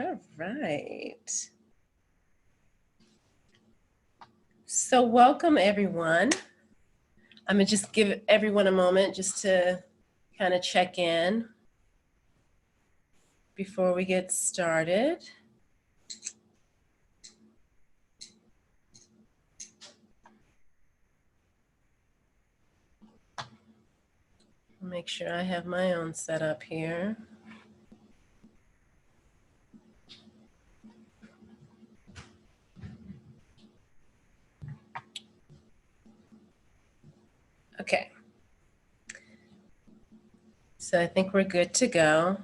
All right. So welcome everyone. I'm gonna just give everyone a moment just to kind of check in before we get started. Make sure I have my own setup here. Okay. So I think we're good to go.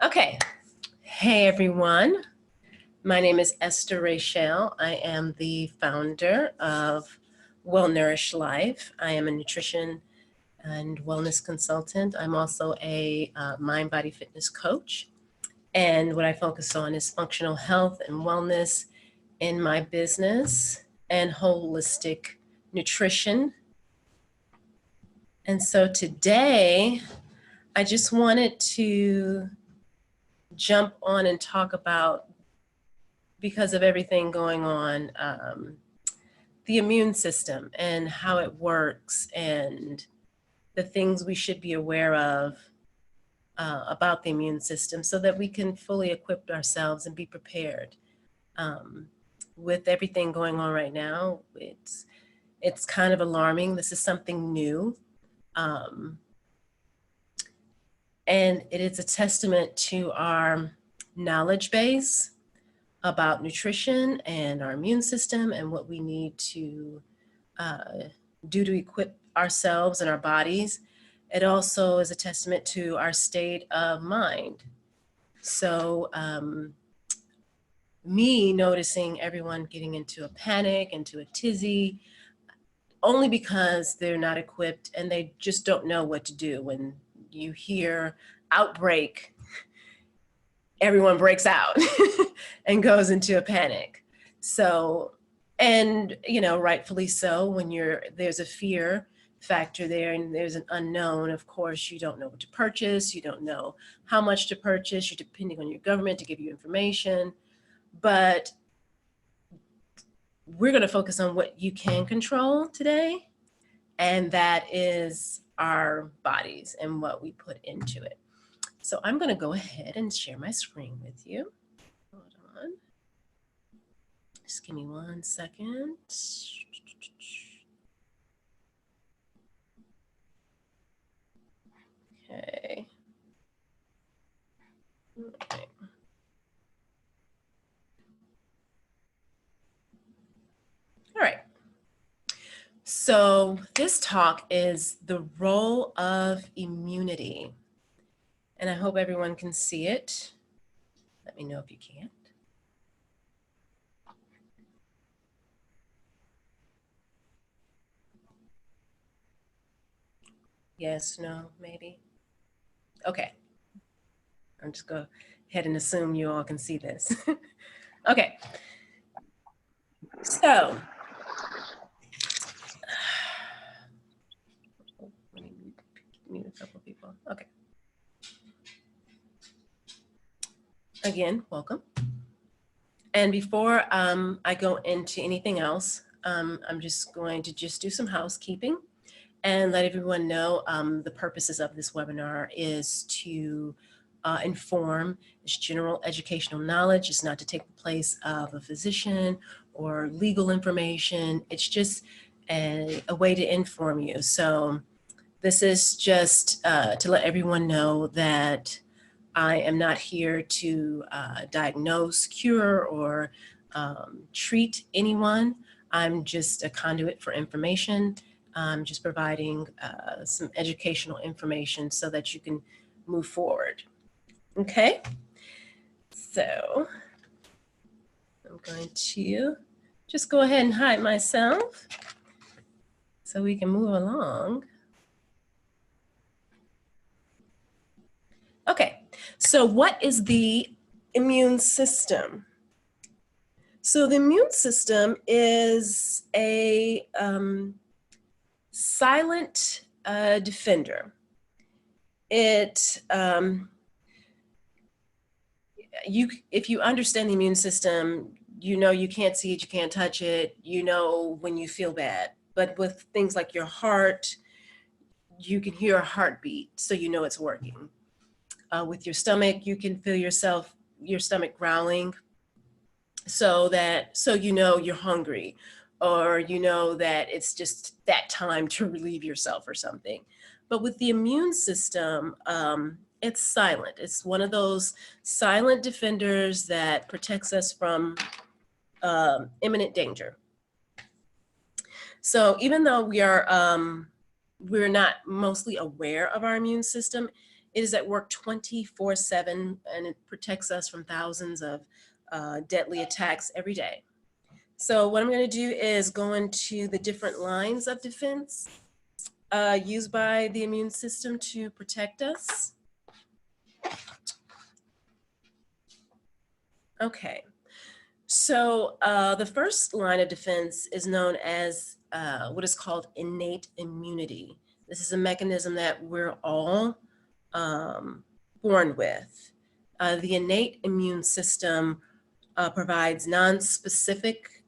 Okay. Hey everyone. My name is Esther Rachel. I am the founder of Well Nourished Life. I am a nutrition and wellness consultant. I'm also a mind, body, fitness coach. And what I focus on is functional health and wellness in my business and holistic nutrition. And so today, I just wanted to jump on and talk about, because of everything going on, the immune system and how it works and the things we should be aware of about the immune system so that we can fully equip ourselves and be prepared. With everything going on right now, it's kind of alarming. This is something new. And it is a testament to our knowledge base about nutrition and our immune system and what we need to do to equip ourselves and our bodies. It also is a testament to our state of mind. So me noticing everyone getting into a panic, into a tizzy, only because they're not equipped and they just don't know what to do. When you hear outbreak, everyone breaks out and goes into a panic. So, and you know, rightfully so, when there's a fear factor there and there's an unknown, of course, you don't know what to purchase, you don't know how much to purchase, you're depending on your government to give you information. But we're going to focus on what you can control today, and that is our bodies and what we put into it. So I'm going to go ahead and share my screen with you. Hold on. Just give me 1 second. Okay. Okay. All right. So this talk is the role of immunity. And I hope everyone can see it. Let me know if you can't. Yes, no, maybe. Okay. I'm just go ahead and assume you all can see this. Okay. So, let me mute a couple of people. Okay. Again, welcome. And before I go into anything else, I'm just going to do some housekeeping and let everyone know the purposes of this webinar is to inform. It's general educational knowledge. It's not to take the place of a physician or legal information. It's just a way to inform you. So this is just to let everyone know that I am not here to diagnose, cure, or treat anyone. I'm just a conduit for information. I'm just providing some educational information so that you can move forward. Okay, so I'm going to just go ahead and hide myself so we can move along. Okay, so what is the immune system? So the immune system is a silent defender. It if you understand the immune system, you know you can't see it, you can't touch it, you know when you feel bad. But with things like your heart, you can hear a heartbeat, so you know it's working. With your stomach, you can feel your stomach growling, so you know you're hungry, or you know that it's just that time to relieve yourself or something. But with the immune system, it's silent. It's one of those silent defenders that protects us from imminent danger. So even though we're not mostly aware of our immune system, it is at work 24/7, and it protects us from thousands of deadly attacks every day. So what I'm going to do is go into the different lines of defense used by the immune system to protect us. Okay, so the first line of defense is known as what is called innate immunity. This is a mechanism that we're all born with. The innate immune system provides non-specific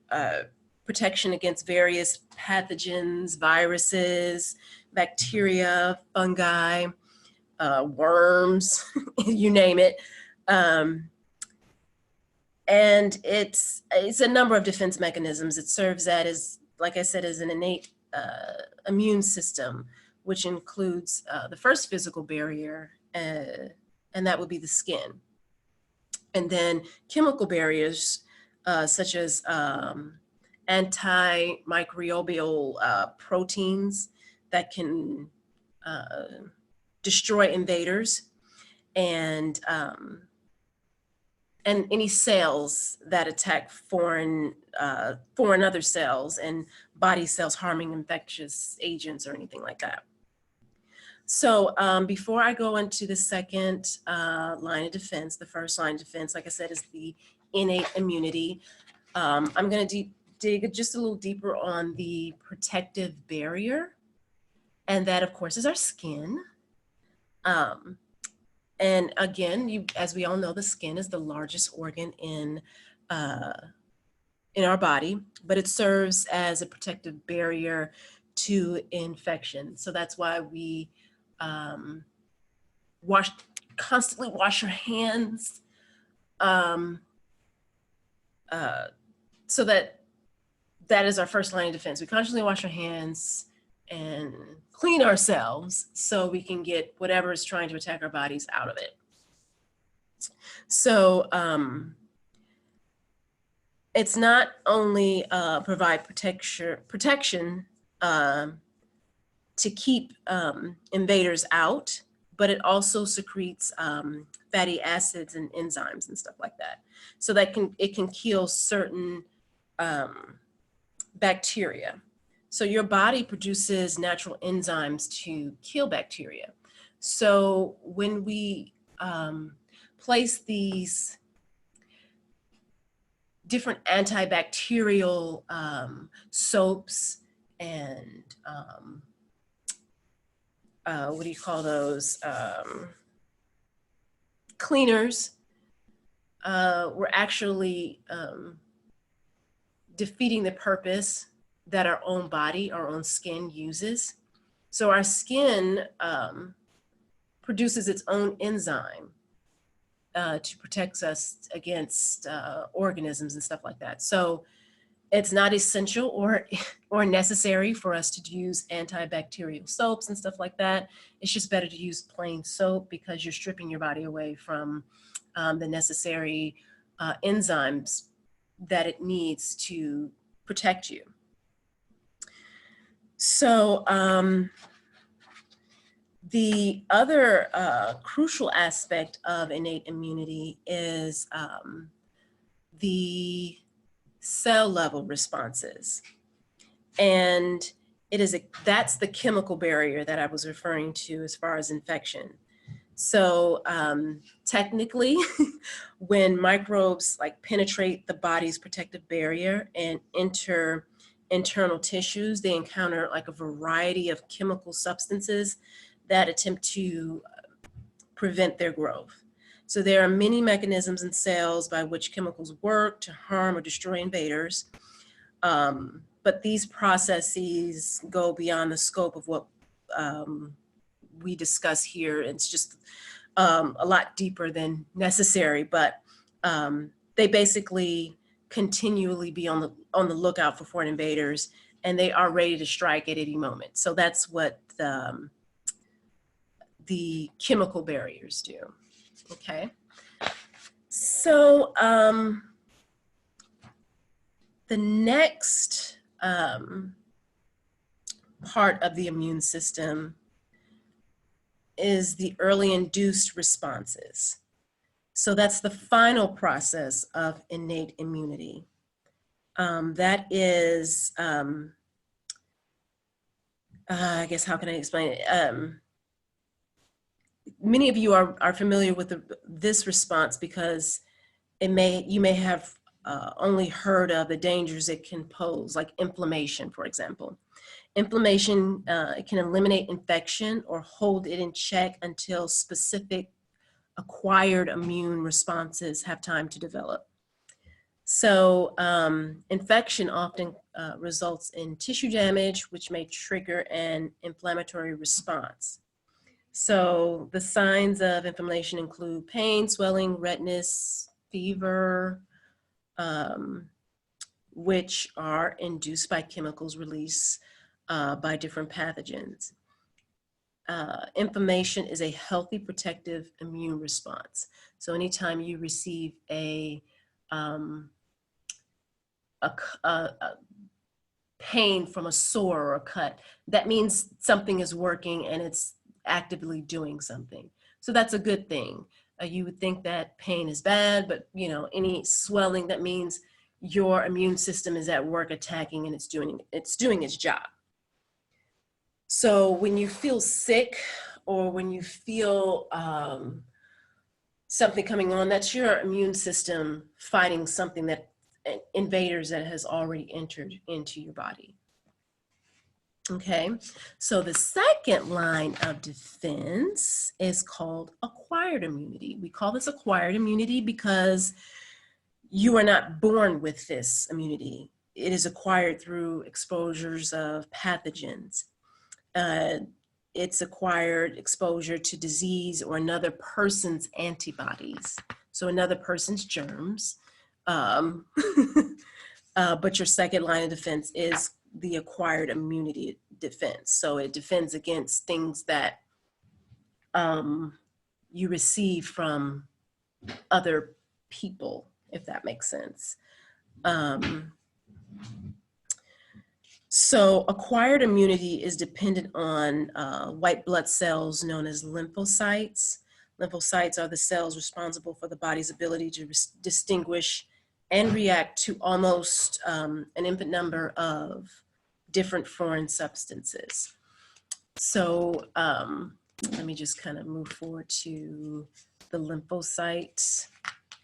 protection against various pathogens, viruses, bacteria, fungi, worms, you name it. And it's a number of defense mechanisms. It serves that as, like I said, as an innate immune system, which includes the first physical barrier, and that would be the skin. And then chemical barriers, such as antimicrobial proteins that can destroy invaders, and any cells that attack foreign other cells and body cells, harming infectious agents or anything like that. So before I go into the second line of defense, the first line of defense, like I said, is the innate immunity. I'm going to dig just a little deeper on the protective barrier. And that, of course, is our skin. And again, as we all know, the skin is the largest organ in our body, but it serves as a protective barrier to infection. So that's why we constantly wash our hands, so that is our first line of defense. We constantly wash our hands and clean ourselves so we can get whatever is trying to attack our bodies out of it. So it's not only provide protection to keep invaders out, but it also secretes fatty acids and enzymes and stuff like that. So that it can kill certain bacteria. So your body produces natural enzymes to kill bacteria. So when we place these different antibacterial soaps and what do you call those? Cleaners, we're actually defeating the purpose that our own body, our own skin uses. So our skin produces its own enzyme to protect us against organisms and stuff like that. So it's not essential or necessary for us to use antibacterial soaps and stuff like that. It's just better to use plain soap because you're stripping your body away from the necessary enzymes that it needs to protect you. So the other crucial aspect of innate immunity is the cell level responses. And that's the chemical barrier that I was referring to as far as infection. So technically, when microbes penetrate the body's protective barrier and enter internal tissues, they encounter a variety of chemical substances that attempt to prevent their growth. So there are many mechanisms in cells by which chemicals work to harm or destroy invaders. But these processes go beyond the scope of what we discuss here. It's just a lot deeper than necessary, but they basically continually be on the lookout for foreign invaders, and they are ready to strike at any moment. So that's what the chemical barriers do. Okay. So the next part of the immune system is the early induced responses. So that's the final process of innate immunity. That is, I guess, how can I explain it? Many of you are familiar with this response because you may have only heard of the dangers it can pose, like inflammation, for example. Inflammation, it can eliminate infection or hold it in check until specific acquired immune responses have time to develop. So infection often results in tissue damage, which may trigger an inflammatory response. So the signs of inflammation include pain, swelling, redness, fever, which are induced by chemicals released by different pathogens. Inflammation is a healthy protective immune response. So anytime you receive a pain from a sore or a cut, that means something is working and it's actively doing something. So that's a good thing. You would think that pain is bad, but any swelling, that means your immune system is at work attacking and it's doing its job. So when you feel sick or when you feel something coming on, that's your immune system fighting something, that invaders that has already entered into your body. Okay, so the second line of defense is called acquired immunity. We call this acquired immunity because you are not born with this immunity. It is acquired through exposures of pathogens. It's acquired exposure to disease or another person's antibodies, so another person's germs. But your second line of defense is the acquired immunity defense. So it defends against things that you receive from other people, if that makes sense. So acquired immunity is dependent on white blood cells known as lymphocytes. Lymphocytes are the cells responsible for the body's ability to distinguish and react to almost an infinite number of different foreign substances. So let me just kind of move forward to the lymphocytes.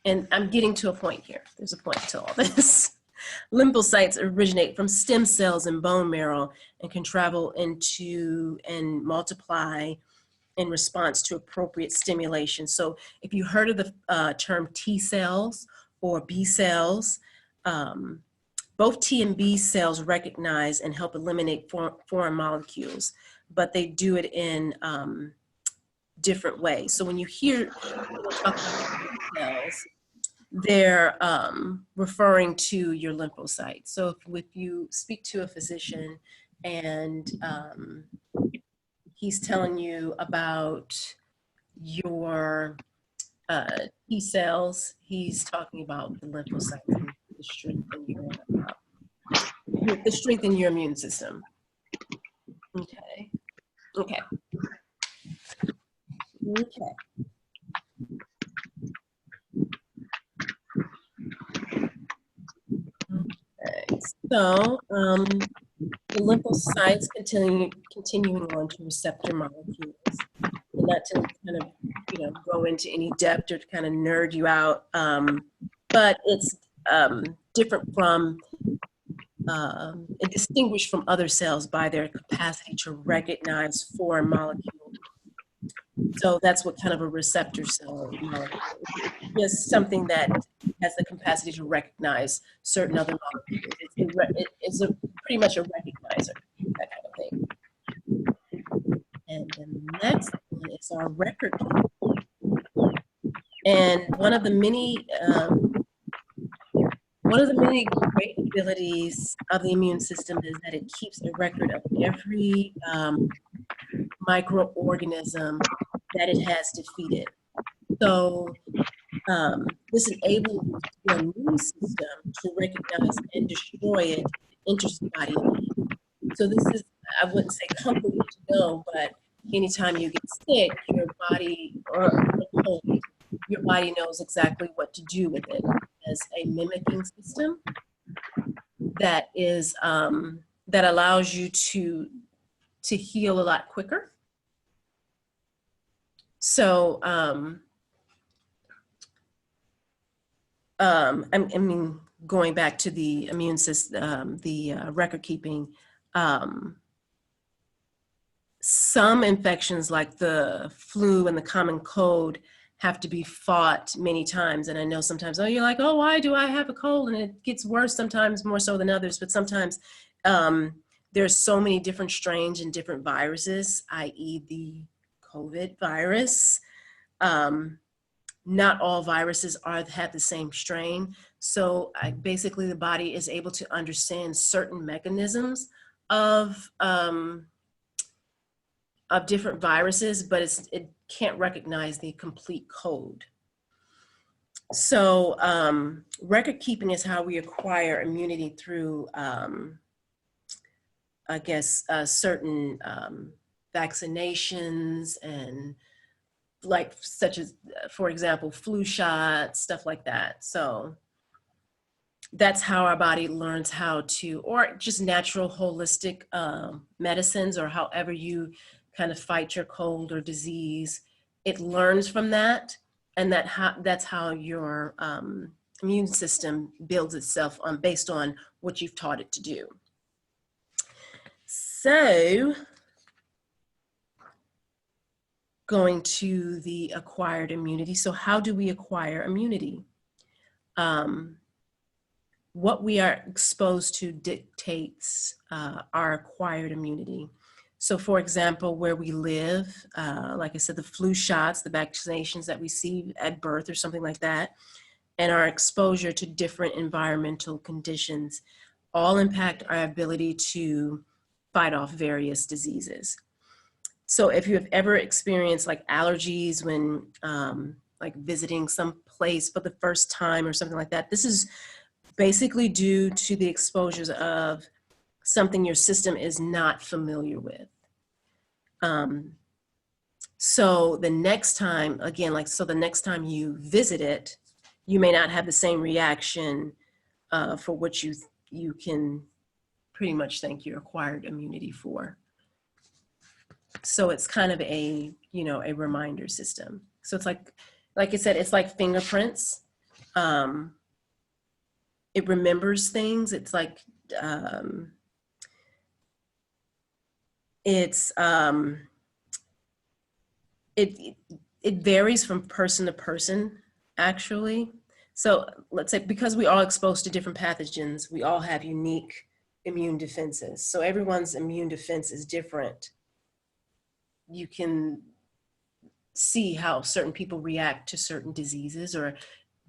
And I'm getting to a point here. There's a point to all this. Lymphocytes originate from stem cells in bone marrow and can travel into and multiply in response to appropriate stimulation. So if you heard of the term T cells or B cells, both T and B cells recognize and help eliminate foreign molecules, but they do it in different ways. So when you hear people talk about T cells, they're referring to your lymphocytes. So if you speak to a physician and he's telling you about your T cells, he's talking about the lymphocytes and the strength in your immune system. Okay. Okay. Okay. So the lymphocytes continuing on to receptor molecules, and not to kind of go into any depth or to kind of nerd you out, but it's different from distinguished from other cells by their capacity to recognize foreign molecules. So that's what kind of a receptor cell molecule. It's just something that has the capacity to recognize certain other molecules. It's pretty much a recognizer, that kind of thing. And then the next one is our record keeping. And one of the many great abilities of the immune system is that it keeps a record of every microorganism that it has defeated. So this enables your immune system to recognize and destroy it, enters the body again. So this is, I wouldn't say comforting to know, but anytime you get sick, your body, or cold, your body knows exactly what to do with it. As a mimicking system that is that allows you to heal a lot quicker. So I mean, going back to the immune system, the record keeping, some infections like the flu and the common cold have to be fought many times. And I know sometimes, oh, you're like, oh, why do I have a cold? And it gets worse sometimes, more so than others. But sometimes there's so many different strains and different viruses, i.e. the COVID virus. Not all viruses have the same strain. So basically the body is able to understand certain mechanisms of different viruses, but it can't recognize the complete code. So record keeping is how we acquire immunity through, I guess, certain vaccinations and like such as, for example, flu shots, stuff like that. So that's how our body learns how to, or just natural holistic medicines, or however you kind of fight your cold or disease. It learns from that, and that's how your immune system builds itself based on what you've taught it to do. So going to the acquired immunity. So how do we acquire immunity? What we are exposed to dictates our acquired immunity. So for example, where we live, like I said, the flu shots, the vaccinations that we see at birth or something like that, and our exposure to different environmental conditions all impact our ability to fight off various diseases. So if you have ever experienced like allergies when like visiting some place for the first time or something like that, this is basically due to the exposures of something your system is not familiar with. So the next time, again, the next time you visit it, you may not have the same reaction for what you can pretty much thank your acquired immunity for. So it's kind of a, a reminder system. So it's like I said, it's like fingerprints. It remembers things. It's like, it varies from person to person, actually. So let's say, because we all exposed to different pathogens, we all have unique immune defenses. So everyone's immune defense is different. You can see how certain people react to certain diseases or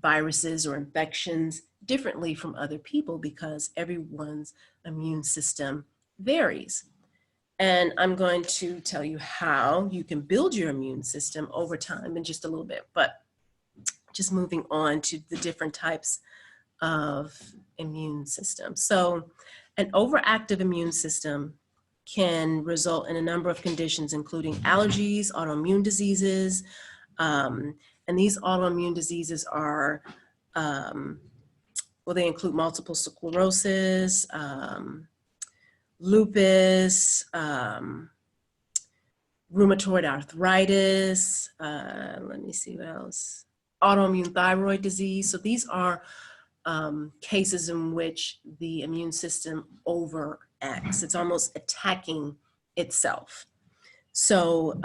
viruses or infections differently from other people, because everyone's immune system varies. And I'm going to tell you how you can build your immune system over time in just a little bit, but just moving on to the different types of immune systems. So an overactive immune system can result in a number of conditions, including allergies, autoimmune diseases, and these autoimmune diseases are, they include multiple sclerosis, lupus, rheumatoid arthritis, let me see what else, autoimmune thyroid disease. So these are cases in which the immune system overacts. It's almost attacking itself. So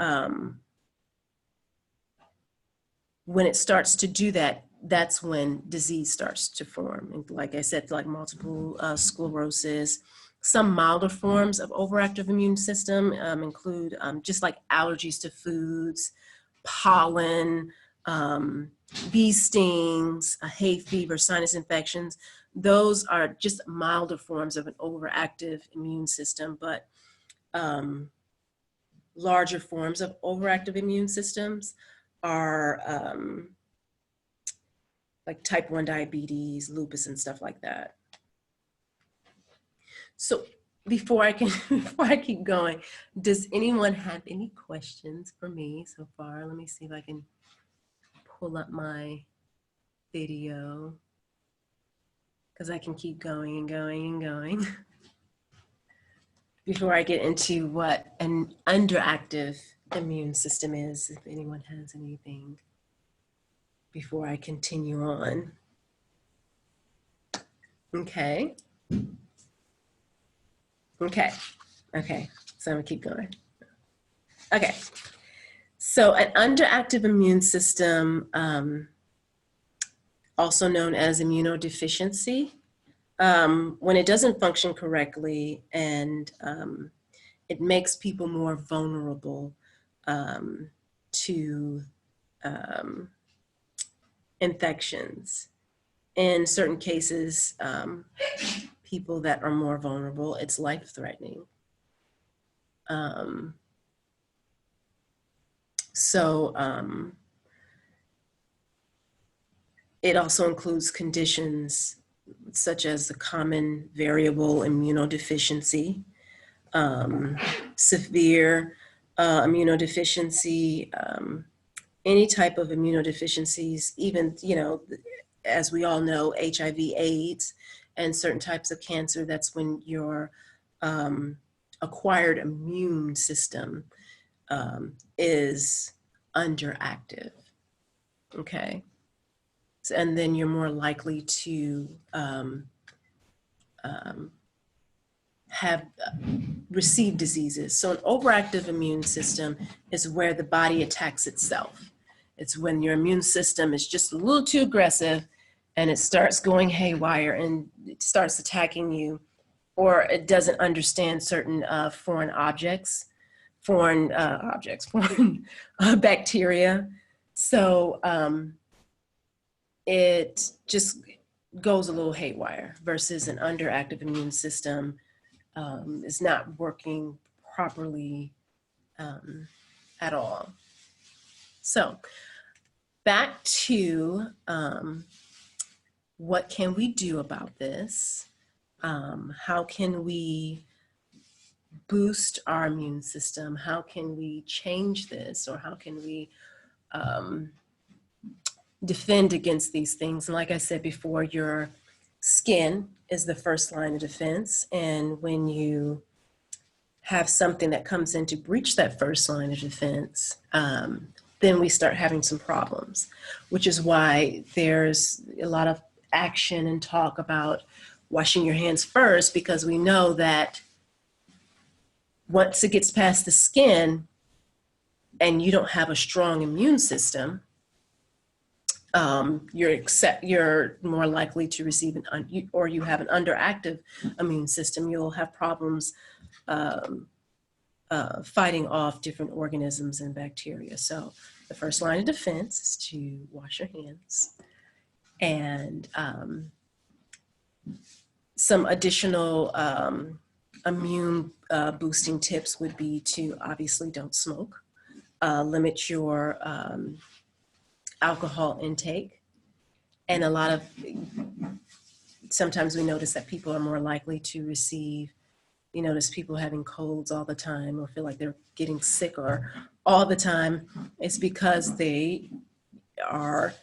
when it starts to do that, that's when disease starts to form. And like I said, like multiple sclerosis. Some milder forms of overactive immune system include just like allergies to foods, pollen, bee stings, hay fever, sinus infections. Those are just milder forms of an overactive immune system, but larger forms of overactive immune systems are like type 1 diabetes, lupus, and stuff like that. So before I keep going, does anyone have any questions for me so far? Let me see if I can pull up my video, because I can keep going and going and going before I get into what an underactive immune system is, if anyone has anything before I continue on. Okay. So I'm gonna keep going. Okay. So an underactive immune system, also known as immunodeficiency, when it doesn't function correctly, and it makes people more vulnerable to infections. In certain cases, people that are more vulnerable, it's life-threatening. It also includes conditions such as the common variable immunodeficiency, severe immunodeficiency, any type of immunodeficiencies, even, as we all know, HIV, AIDS, and certain types of cancer. That's when your acquired immune system is underactive, okay? And then you're more likely to receive diseases. So an overactive immune system is where the body attacks itself. It's when your immune system is just a little too aggressive and it starts going haywire and it starts attacking you, or it doesn't understand certain foreign bacteria. So it just goes a little haywire, versus an underactive immune system is not working properly at all. So back to what can we do about this? How can we boost our immune system? How can we change this? Or how can we defend against these things? And like I said before, your skin is the first line of defense. And when you have something that comes in to breach that first line of defense, then we start having some problems, which is why there's a lot of action and talk about washing your hands first, because we know that once it gets past the skin and you don't have a strong immune system, you're more likely to receive or you have an underactive immune system. You'll have problems fighting off different organisms and bacteria. So the first line of defense is to wash your hands. And some additional immune boosting tips would be to obviously don't smoke, limit your alcohol intake. And sometimes we notice that people are more likely to receive, you notice people having colds all the time or feel like they're getting sicker all the time. It's because they are,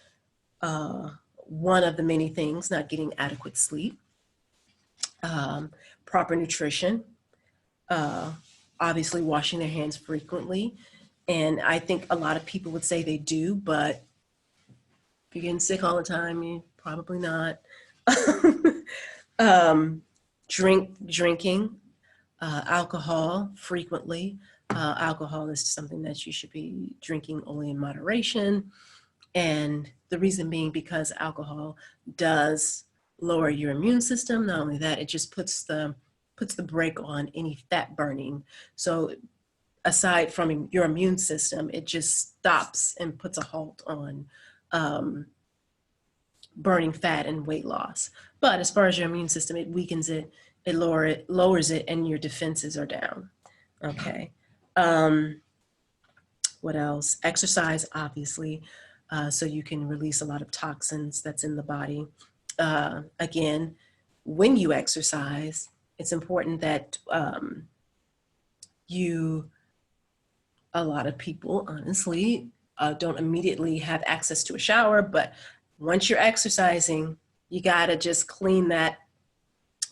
one of the many things, not getting adequate sleep, proper nutrition, obviously washing their hands frequently. And I think a lot of people would say they do, but if you're getting sick all the time, you're probably not. Drinking alcohol frequently. Alcohol is something that you should be drinking only in moderation. And the reason being because alcohol does lower your immune system. Not only that, it just puts the brake on any fat burning. So aside from your immune system, it just stops and puts a halt on burning fat and weight loss. But as far as your immune system, it weakens it, it lowers it, and your defenses are down. Okay. What else? Exercise, obviously, so you can release a lot of toxins that's in the body. Again, when you exercise, it's important that a lot of people, honestly, don't immediately have access to a shower, but once you're exercising, you gotta just clean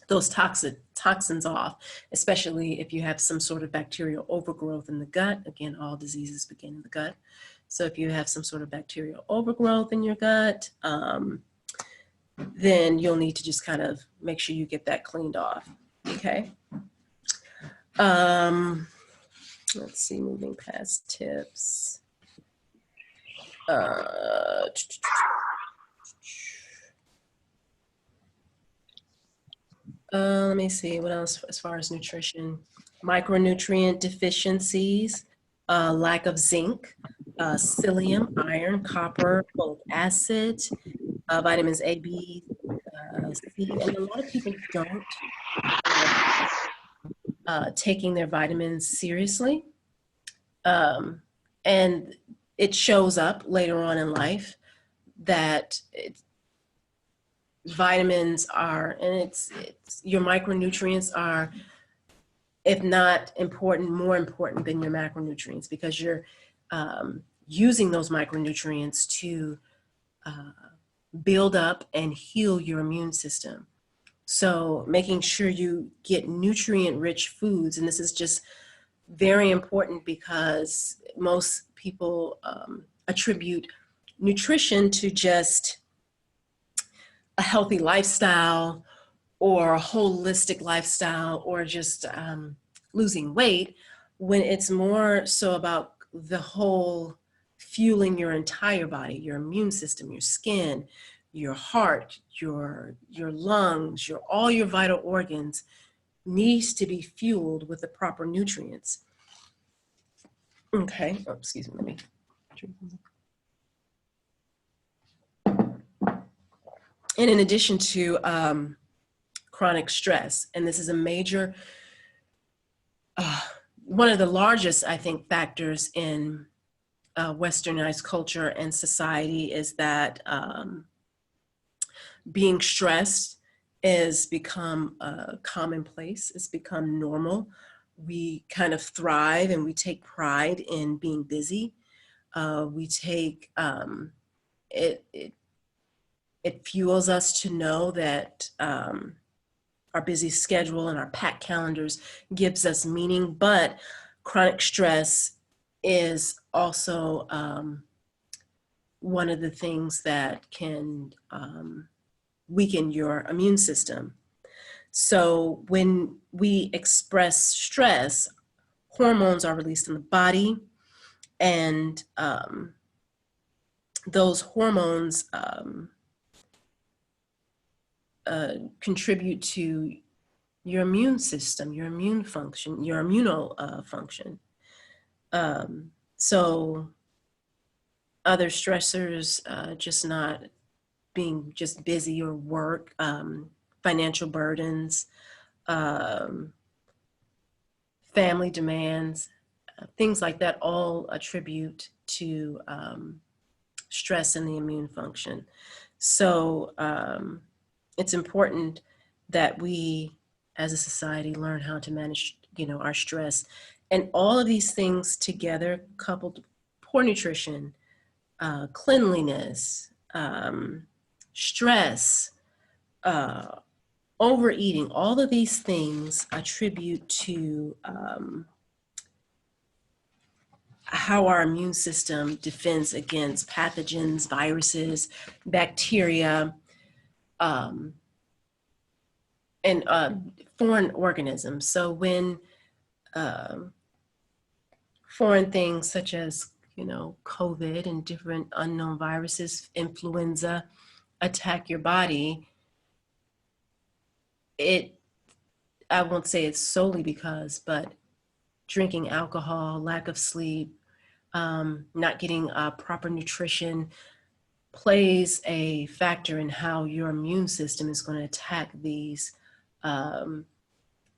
those toxins off, especially if you have some sort of bacterial overgrowth in the gut. Again, all diseases begin in the gut. So if you have some sort of bacterial overgrowth in your gut, then you'll need to just kind of make sure you get that cleaned off, okay? Let's see, moving past tips. Let me see, what else as far as nutrition? Micronutrient deficiencies, lack of zinc, psyllium, iron, copper, folic acid, vitamins A, B, C, and a lot of people don't taking their vitamins seriously. And it shows up later on in life that vitamins are, and it's your micronutrients are, if not important, more important than your macronutrients, because you're using those micronutrients to build up and heal your immune system. So making sure you get nutrient-rich foods, and this is just very important because most people attribute nutrition to just a healthy lifestyle or a holistic lifestyle or just losing weight, when it's more so about the whole fueling your entire body, your immune system, your skin, your heart, your lungs, all your vital organs needs to be fueled with the proper nutrients. Okay, oh, excuse me, let me drink. And in addition to chronic stress, and this is a major, one of the largest, I think, factors in westernized culture and society is that being stressed has become commonplace. It's become normal. We kind of thrive and we take pride in being busy. We take, it fuels us to know that our busy schedule and our packed calendars gives us meaning, but chronic stress is also one of the things that can weaken your immune system. So when we express stress, hormones are released in the body, and those hormones contribute to your immune system, your immune function, your immuno function. So other stressors, just not being just busy or work, financial burdens, family demands, things like that all attribute to stress in the immune function. So it's important that we as a society learn how to manage, our stress. And all of these things together, coupled poor nutrition, cleanliness, stress, overeating, all of these things attribute to how our immune system defends against pathogens, viruses, bacteria, and foreign organisms. So when foreign things such as COVID and different unknown viruses, influenza, attack your body, I won't say it's solely because, but drinking alcohol, lack of sleep, not getting proper nutrition plays a factor in how your immune system is going to attack these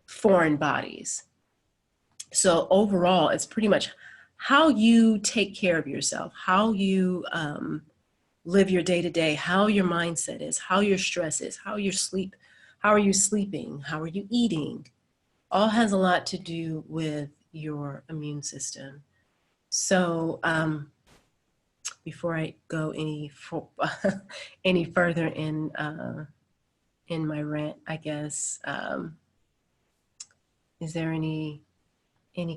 foreign bodies. So overall, it's pretty much how you take care of yourself, how you live your day to day, how your mindset is, how your stress is, how are you sleeping, how are you eating, all has a lot to do with your immune system. So before I go any further in my rant, I guess, is there any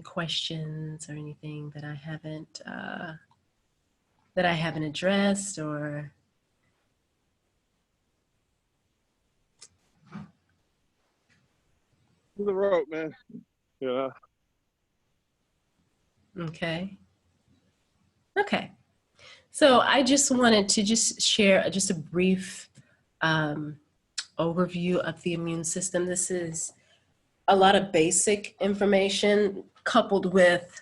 questions or anything that I haven't addressed, or? The rope, man. Yeah. Okay. So I just wanted to just share just a brief overview of the immune system. This is a lot of basic information coupled with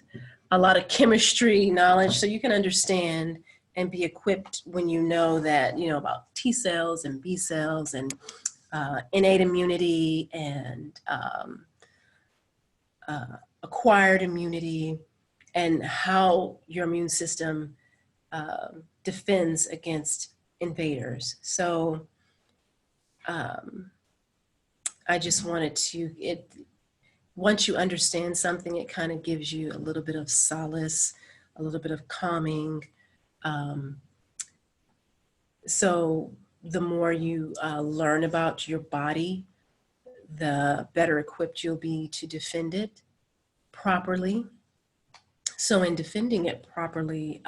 a lot of chemistry knowledge, so you can understand and be equipped when you know that, about T cells and B cells and innate immunity and acquired immunity, and how your immune system defends against invaders. So I just wanted to, once you understand something, it kind of gives you a little bit of solace, a little bit of calming. So the more you learn about your body, the better equipped you'll be to defend it properly. So in defending it properly,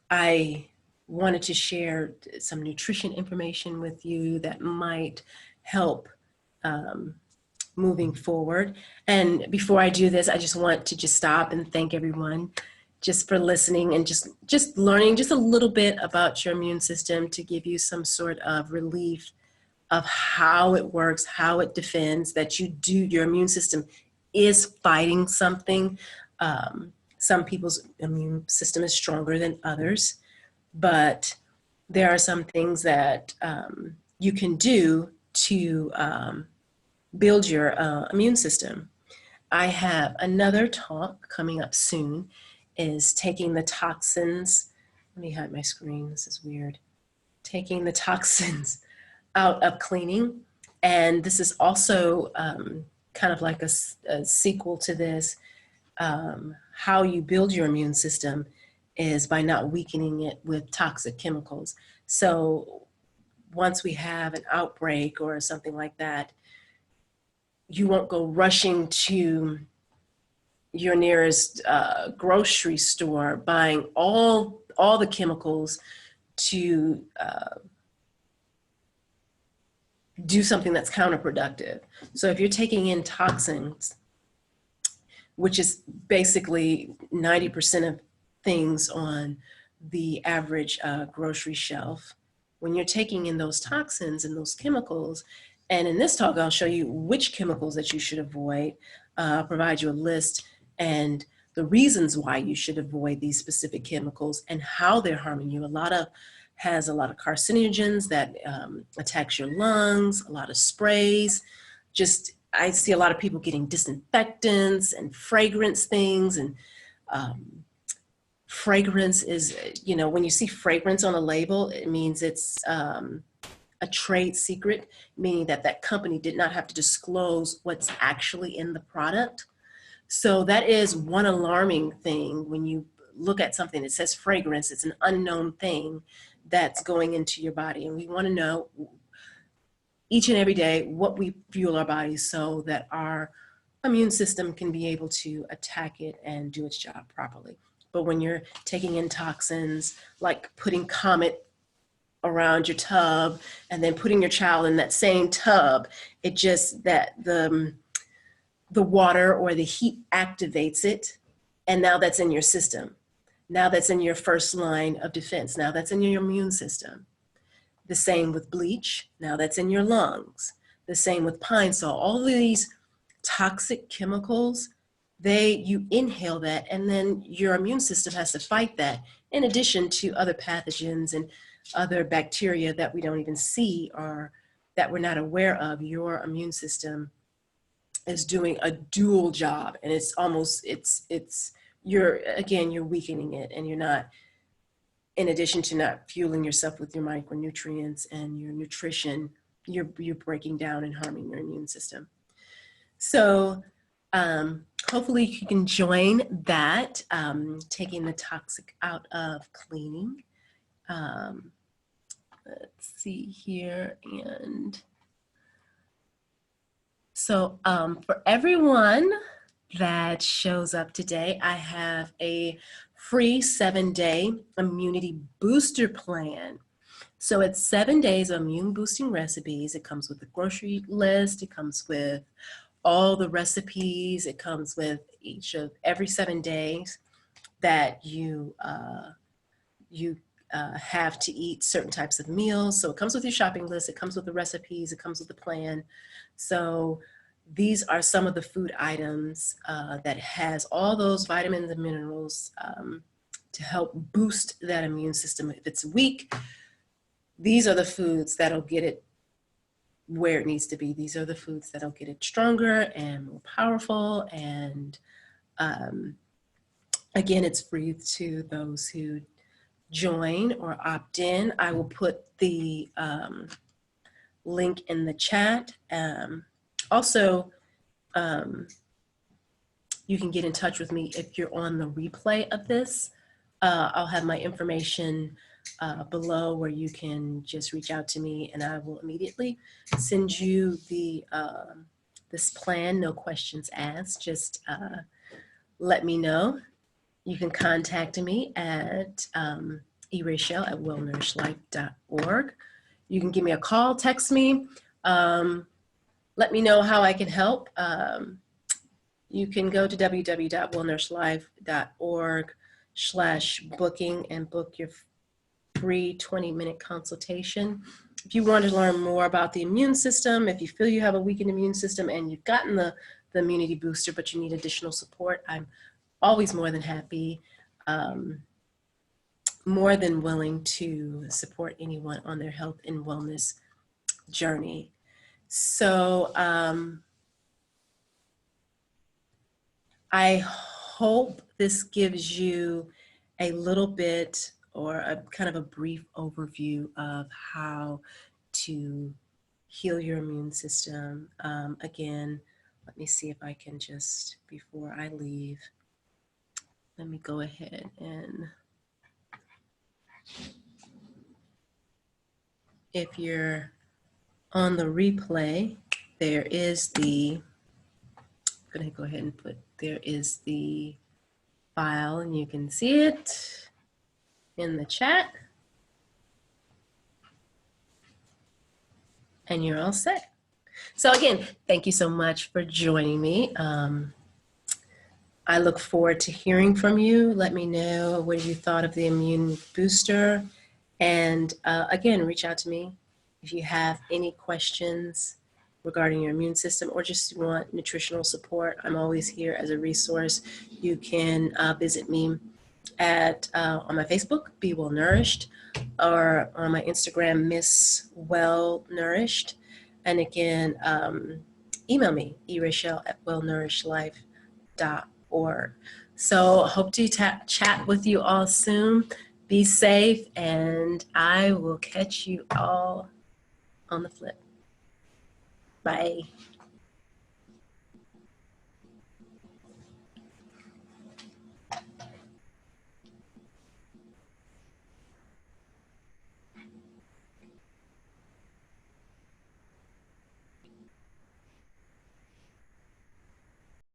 I wanted to share some nutrition information with you that might help moving forward. And before I do this, I just want to just stop and thank everyone just for listening and just learning just a little bit about your immune system to give you some sort of relief of how it works, how it defends, that your immune system is fighting something. Some people's immune system is stronger than others, but there are some things that you can do to build your immune system. I have another talk coming up soon, is taking the toxins. Let me hide my screen, this is weird. Taking the toxins out of cleaning. And this is also kind of like a sequel to this. How you build your immune system is by not weakening it with toxic chemicals. So once we have an outbreak or something like that, you won't go rushing to your nearest grocery store buying all the chemicals to do something that's counterproductive. So if you're taking in toxins, which is basically 90% of things on the average grocery shelf, when you're taking in those toxins and those chemicals, and in this talk, I'll show you which chemicals that you should avoid, provide you a list and the reasons why you should avoid these specific chemicals and how they're harming you. Has a lot of carcinogens that attacks your lungs, a lot of sprays. I see a lot of people getting disinfectants and fragrance things, and fragrance is, when you see fragrance on a label, it means it's a trade secret, meaning that company did not have to disclose what's actually in the product. So that is one alarming thing. When you look at something that says fragrance, it's an unknown thing that's going into your body. And we want to know each and every day what we fuel our bodies so that our immune system can be able to attack it and do its job properly. But when you're taking in toxins, like putting Comet around your tub and then putting your child in that same tub, it just that the water or the heat activates it, And now that's in your system. Now that's in your first line of defense. Now that's in your immune system. The same with bleach. Now that's in your lungs. The same with pine sol. All of these toxic chemicals, you inhale that, and then your immune system has to fight that, in addition to other pathogens and other bacteria that we don't even see or that we're not aware of. Your immune system is doing a dual job, and you're weakening it, and you're not, in addition to not fueling yourself with your micronutrients and your nutrition, you're breaking down and harming your immune system. So hopefully you can join that, taking the toxic out of cleaning. Let's see here. And so for everyone that shows up today, I have a free 7-day immunity booster plan. So it's 7 days of immune boosting recipes. It comes with the grocery list. It comes with all the recipes. It comes with every 7 days that you have to eat certain types of meals. So it comes with your shopping list. It comes with the recipes. It comes with the plan. So these are some of the food items that has all those vitamins and minerals to help boost that immune system. If it's weak, these are the foods that'll get it where it needs to be. These are the foods that'll get it stronger and more powerful. And again, it's free to those who join or opt in. I will put the link in the chat. Also, you can get in touch with me if you're on the replay of this. I'll have my information below where you can just reach out to me, and I will immediately send you this plan, no questions asked. Just let me know. You can contact me at erachel@wellnourishedlife.org. You can give me a call, text me, let me know how I can help. You can go to www.wellnourishedlife.org/booking and book your free 20-minute consultation. If you want to learn more about the immune system, if you feel you have a weakened immune system and you've gotten the immunity booster, but you need additional support, I'm always more than happy, more than willing to support anyone on their health and wellness journey. So I hope this gives you a little bit or a kind of a brief overview of how to heal your immune system. Again, let me see if I can just, before I leave, let me go ahead and, if you're on the replay, there is the, I'm gonna go ahead and put, there is the file, and you can see it in the chat. And you're all set. So again, thank you so much for joining me. I look forward to hearing from you. Let me know what you thought of the immune booster. And again, reach out to me if you have any questions regarding your immune system or just want nutritional support. I'm always here as a resource. You can visit me at on my Facebook, Be Well Nourished, or on my Instagram, Miss Well Nourished. And again, email me, erachel@wellnourishedlife.org. So hope to chat with you all soon. Be safe, and I will catch you all on the flip. Bye.